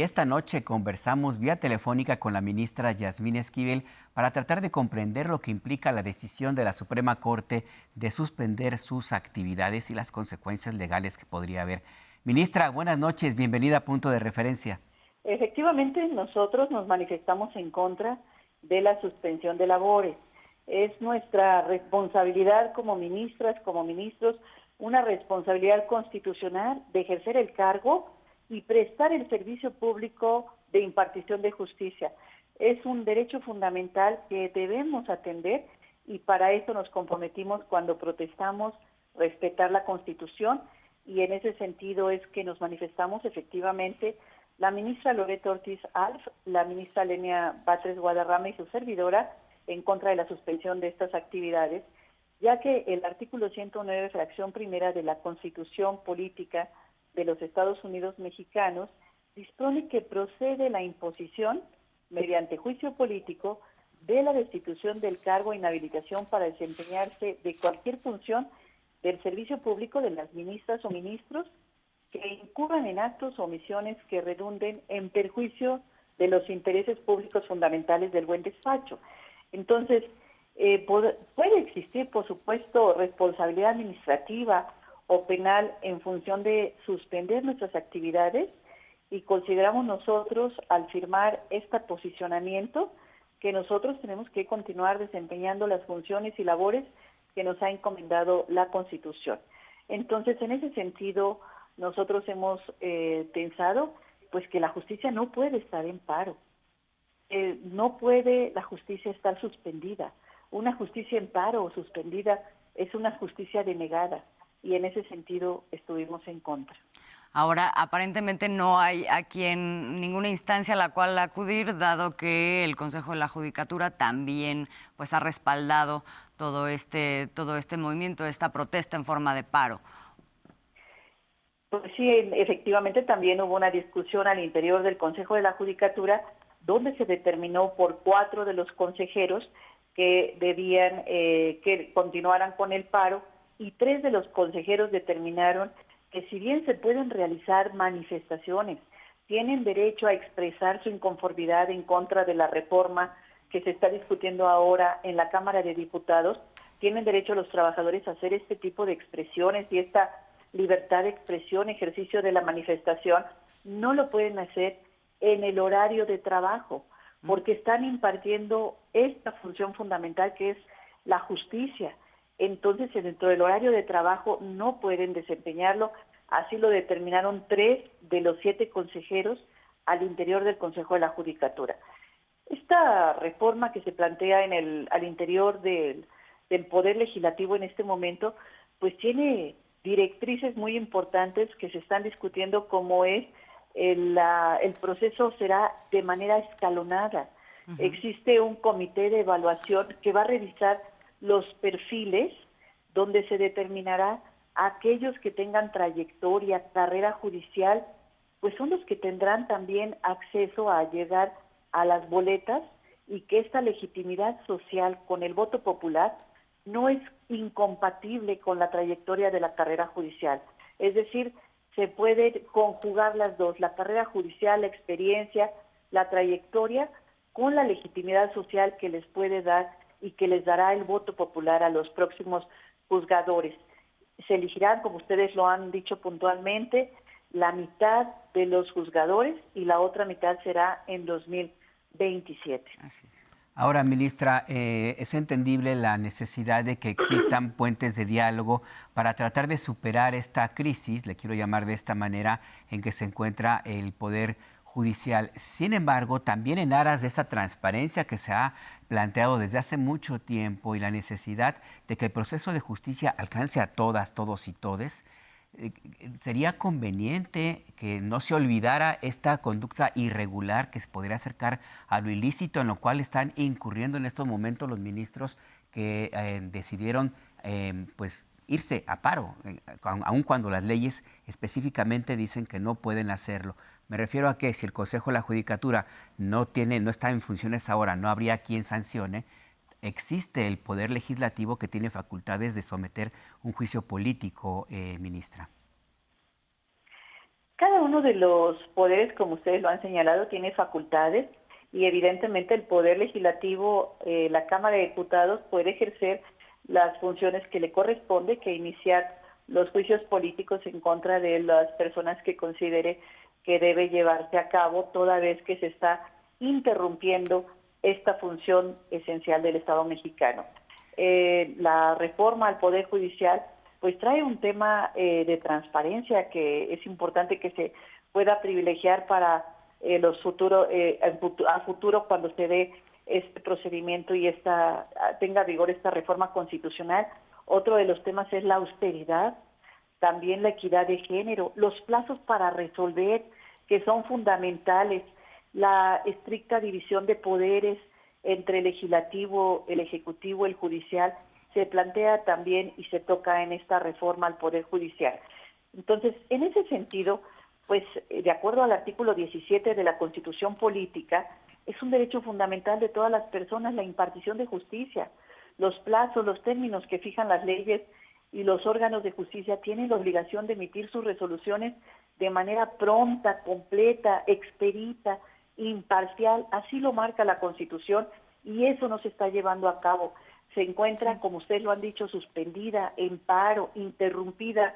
esta noche conversamos vía telefónica con la ministra Yasmín Esquivel para tratar de comprender lo que implica la decisión de la Suprema Corte de suspender sus actividades y las consecuencias legales que podría haber. Ministra, buenas noches, bienvenida a Punto de Referencia. Efectivamente, nosotros nos manifestamos en contra de la suspensión de labores. Es nuestra responsabilidad como ministras, como ministros, una responsabilidad constitucional de ejercer el cargo y prestar el servicio público de impartición de justicia. Es un derecho fundamental que debemos atender y para eso nos comprometimos cuando protestamos respetar la Constitución y en ese sentido es que nos manifestamos efectivamente la ministra Loreto Ortiz Alf, la ministra Lenia Batres Guadarrama y su servidora en contra de la suspensión de estas actividades, ya que el artículo 109, fracción primera de la Constitución Política de los Estados Unidos Mexicanos, dispone que procede la imposición, mediante juicio político, de la destitución del cargo e inhabilitación para desempeñarse de cualquier función del servicio público de las ministras o ministros que incurran en actos o omisiones que redunden en perjuicio de los intereses públicos fundamentales del buen despacho. Entonces, puede existir, por supuesto, responsabilidad administrativa o penal en función de suspender nuestras actividades y consideramos nosotros, al firmar este posicionamiento, que nosotros tenemos que continuar desempeñando las funciones y labores que nos ha encomendado la Constitución. Entonces, en ese sentido, nosotros hemos pensado pues que la justicia no puede estar en paro, no puede la justicia estar suspendida. Una justicia en paro o suspendida es una justicia denegada y en ese sentido estuvimos en contra. Ahora, aparentemente no hay aquí en ninguna instancia a la cual acudir, dado que el Consejo de la Judicatura también pues ha respaldado todo este movimiento, esta protesta en forma de paro. Pues sí, efectivamente también hubo una discusión al interior del Consejo de la Judicatura donde se determinó por 4 de los consejeros que debían que continuaran con el paro y 3 de los consejeros determinaron que si bien se pueden realizar manifestaciones, tienen derecho a expresar su inconformidad en contra de la reforma que se está discutiendo ahora en la Cámara de Diputados, tienen derecho los trabajadores a hacer este tipo de expresiones y esta libertad de expresión, ejercicio de la manifestación, no lo pueden hacer en el horario de trabajo, porque están impartiendo esta función fundamental que es la justicia. Entonces, dentro del horario de trabajo no pueden desempeñarlo, así lo determinaron 3 de los 7 consejeros al interior del Consejo de la Judicatura. Esta reforma que se plantea al interior del Poder Legislativo en este momento, pues tiene directrices muy importantes que se están discutiendo, como es el proceso será de manera escalonada. Existe un comité de evaluación que va a revisar los perfiles donde se determinará aquellos que tengan trayectoria, carrera judicial, pues son los que tendrán también acceso a llegar a las boletas y que esta legitimidad social con el voto popular no es incompatible con la trayectoria de la carrera judicial. Es decir, se puede conjugar las dos, la carrera judicial, la experiencia, la trayectoria, con la legitimidad social que les puede dar y que les dará el voto popular a los próximos juzgadores. Se elegirán, como ustedes lo han dicho puntualmente, la mitad de los juzgadores y la otra mitad será en 2027. Así es. Ahora, ministra, es entendible la necesidad de que existan puentes de diálogo para tratar de superar esta crisis, le quiero llamar de esta manera, en que se encuentra el Poder Judicial. Sin embargo, también en aras de esa transparencia que se ha planteado desde hace mucho tiempo y la necesidad de que el proceso de justicia alcance a todas, todos y todes, sería conveniente que no se olvidara esta conducta irregular que se podría acercar a lo ilícito, en lo cual están incurriendo en estos momentos los ministros que decidieron pues irse a paro, aun cuando las leyes específicamente dicen que no pueden hacerlo. Me refiero a que si el Consejo de la Judicatura no está en funciones ahora, no habría quien sancione. Existe el Poder Legislativo que tiene facultades de someter un juicio político, ministra. Cada uno uno de los poderes, como ustedes lo han señalado, tiene facultades y evidentemente el Poder Legislativo, la Cámara de Diputados, puede ejercer las funciones que le corresponde, que iniciar los juicios políticos en contra de las personas que considere que debe llevarse a cabo, toda vez que se está interrumpiendo esta función esencial del Estado mexicano. La reforma al Poder Judicial pues trae un tema de transparencia que es importante que se pueda privilegiar para los futuros, a futuro cuando se dé este procedimiento y tenga vigor esta reforma constitucional. Otro de los temas es la austeridad, también la equidad de género, los plazos para resolver, que son fundamentales, la estricta división de poderes entre el legislativo, el ejecutivo, el judicial, se plantea también y se toca en esta reforma al Poder Judicial. Entonces, en ese sentido, pues de acuerdo al artículo 17 de la Constitución Política, es un derecho fundamental de todas las personas la impartición de justicia. Los plazos, los términos que fijan las leyes y los órganos de justicia tienen la obligación de emitir sus resoluciones de manera pronta, completa, expedita, imparcial, así lo marca la Constitución y eso no se está llevando a cabo. Se encuentra, como ustedes lo han dicho, suspendida, en paro, interrumpida,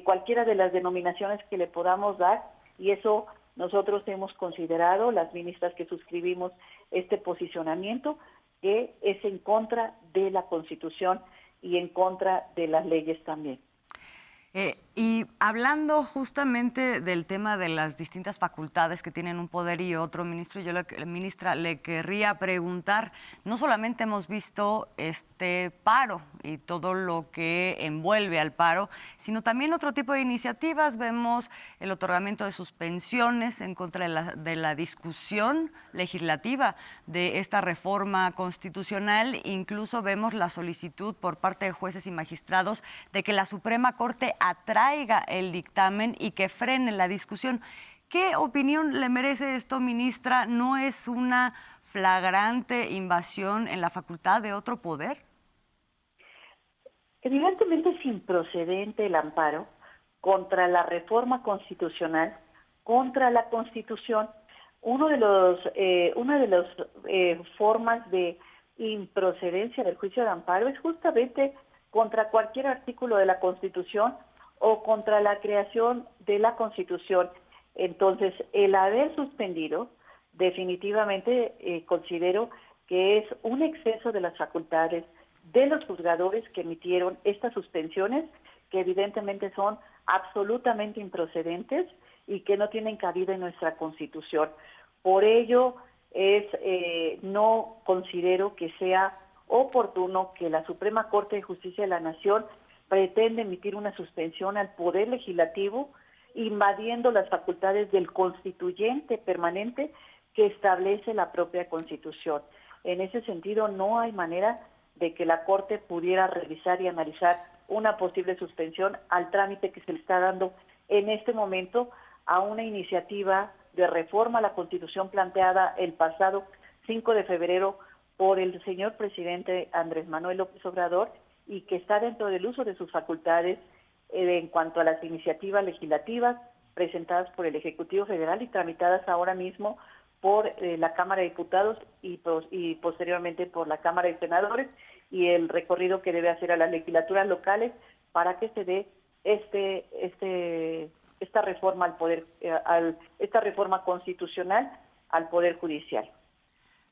cualquiera de las denominaciones que le podamos dar, y eso nosotros hemos considerado, las ministras que suscribimos este posicionamiento, que es en contra de la Constitución y en contra de las leyes también. Y hablando justamente del tema de las distintas facultades que tienen un poder y otro, ministro, ministra, le querría preguntar, no solamente hemos visto este paro y todo lo que envuelve al paro, sino también otro tipo de iniciativas. Vemos el otorgamiento de suspensiones en contra de la discusión legislativa de esta reforma constitucional. Incluso vemos la solicitud por parte de jueces y magistrados de que la Suprema Corte atraiga el dictamen y que frene la discusión. ¿Qué opinión le merece esto, ministra? ¿No es una flagrante invasión en la facultad de otro poder? Evidentemente es improcedente el amparo contra la reforma constitucional, contra la Constitución. Una de las formas de improcedencia del juicio de amparo es justamente contra cualquier artículo de la Constitución o contra la creación de la Constitución. Entonces, el haber suspendido, definitivamente considero que es un exceso de las facultades de los juzgadores que emitieron estas suspensiones, que evidentemente son absolutamente improcedentes y que no tienen cabida en nuestra Constitución. Por ello, no considero que sea oportuno que la Suprema Corte de Justicia de la Nación pretende emitir una suspensión al Poder Legislativo, invadiendo las facultades del constituyente permanente que establece la propia Constitución. En ese sentido, no hay manera de que la Corte pudiera revisar y analizar una posible suspensión al trámite que se le está dando en este momento a una iniciativa de reforma a la Constitución planteada el pasado 5 de febrero por el señor presidente Andrés Manuel López Obrador y que está dentro del uso de sus facultades en cuanto a las iniciativas legislativas presentadas por el Ejecutivo Federal y tramitadas ahora mismo por la Cámara de Diputados y posteriormente por la Cámara de Senadores, y el recorrido que debe hacer a las legislaturas locales para que se dé esta reforma al poder, esta reforma constitucional al Poder Judicial.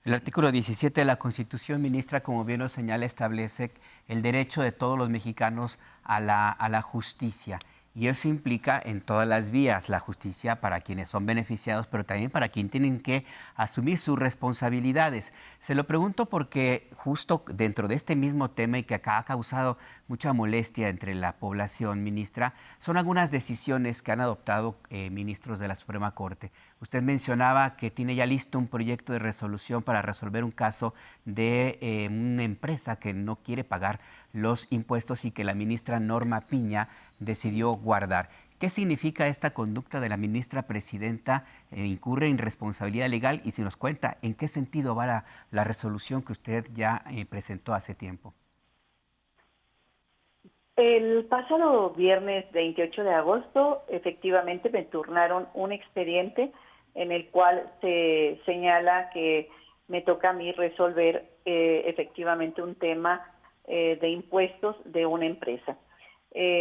El artículo 17 de la Constitución, ministra, como bien lo señala, establece el derecho de todos los mexicanos a la justicia. Y eso implica en todas las vías la justicia para quienes son beneficiados, pero también para quienes tienen que asumir sus responsabilidades. Se lo pregunto porque justo dentro de este mismo tema y que acá ha causado mucha molestia entre la población, ministra, son algunas decisiones que han adoptado ministros de la Suprema Corte. Usted mencionaba que tiene ya listo un proyecto de resolución para resolver un caso de una empresa que no quiere pagar los impuestos y que la ministra Norma Piña decidió guardar. ¿Qué significa esta conducta de la ministra presidenta? ¿Incurre en responsabilidad legal? Y si nos cuenta, ¿en qué sentido va la resolución que usted ya presentó hace tiempo? El pasado viernes 28 de agosto, efectivamente me turnaron un expediente en el cual se señala que me toca a mí resolver efectivamente un tema de impuestos de una empresa.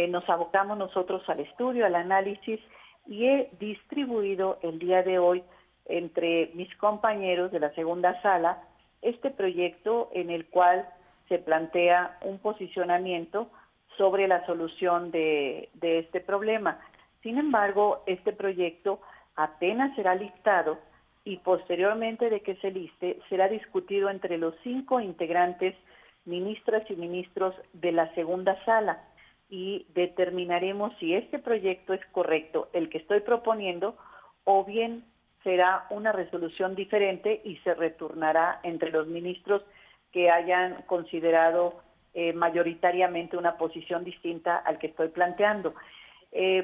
Nos abocamos nosotros al estudio, al análisis, y he distribuido el día de hoy entre mis compañeros de la segunda sala este proyecto en el cual se plantea un posicionamiento sobre la solución de este problema. Sin embargo, este proyecto apenas será listado y posteriormente de que se liste será discutido entre los 5 integrantes, ministras y ministros de la segunda sala, y determinaremos si este proyecto es correcto, el que estoy proponiendo, o bien será una resolución diferente y se returnará entre los ministros que hayan considerado mayoritariamente una posición distinta al que estoy planteando.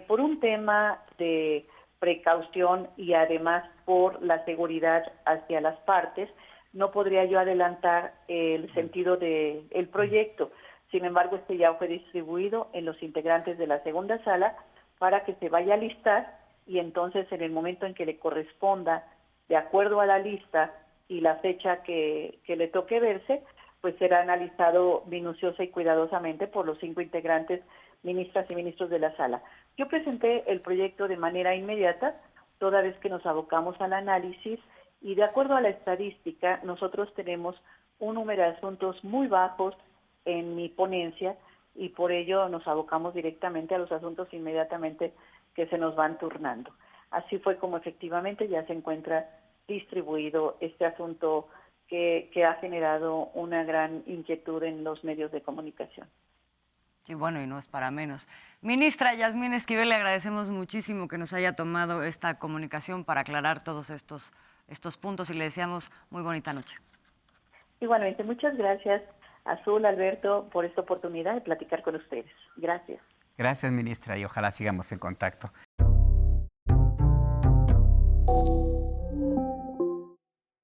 Por un tema de precaución y además por la seguridad hacia las partes, no podría yo adelantar el sentido del proyecto. Sin embargo, este ya fue distribuido en los integrantes de la segunda sala para que se vaya a listar, y entonces en el momento en que le corresponda, de acuerdo a la lista y la fecha que le toque verse, pues será analizado minuciosa y cuidadosamente por los 5 integrantes, ministras y ministros de la sala. Yo presenté el proyecto de manera inmediata, toda vez que nos abocamos al análisis, y de acuerdo a la estadística, nosotros tenemos un número de asuntos muy bajos en mi ponencia, y por ello nos abocamos directamente a los asuntos inmediatamente que se nos van turnando. Así fue como efectivamente ya se encuentra distribuido este asunto que ha generado una gran inquietud en los medios de comunicación. Sí, bueno, y no es para menos. Ministra Yasmín Esquivel, le agradecemos muchísimo que nos haya tomado esta comunicación para aclarar todos estos puntos, y le deseamos muy bonita noche. Igualmente, muchas gracias, Azul, Alberto, por esta oportunidad de platicar con ustedes. Gracias. Gracias, ministra, y ojalá sigamos en contacto.